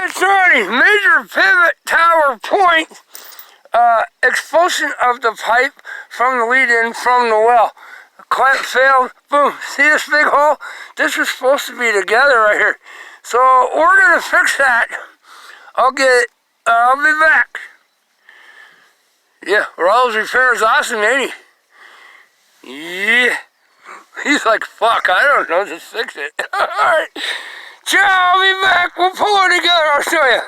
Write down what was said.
Authority, major pivot tower point, expulsion of the pipe from the lead-in from the well. Clamp failed, boom. See this big hole? This is supposed to be together right here. So we're gonna fix that. I'll be back. Yeah, Rolos repair is awesome, ain't he? Yeah. He's like, fuck, I don't know, just fix it. Alright. Ciao, I'll be back. We'll pull it together, I'll show you.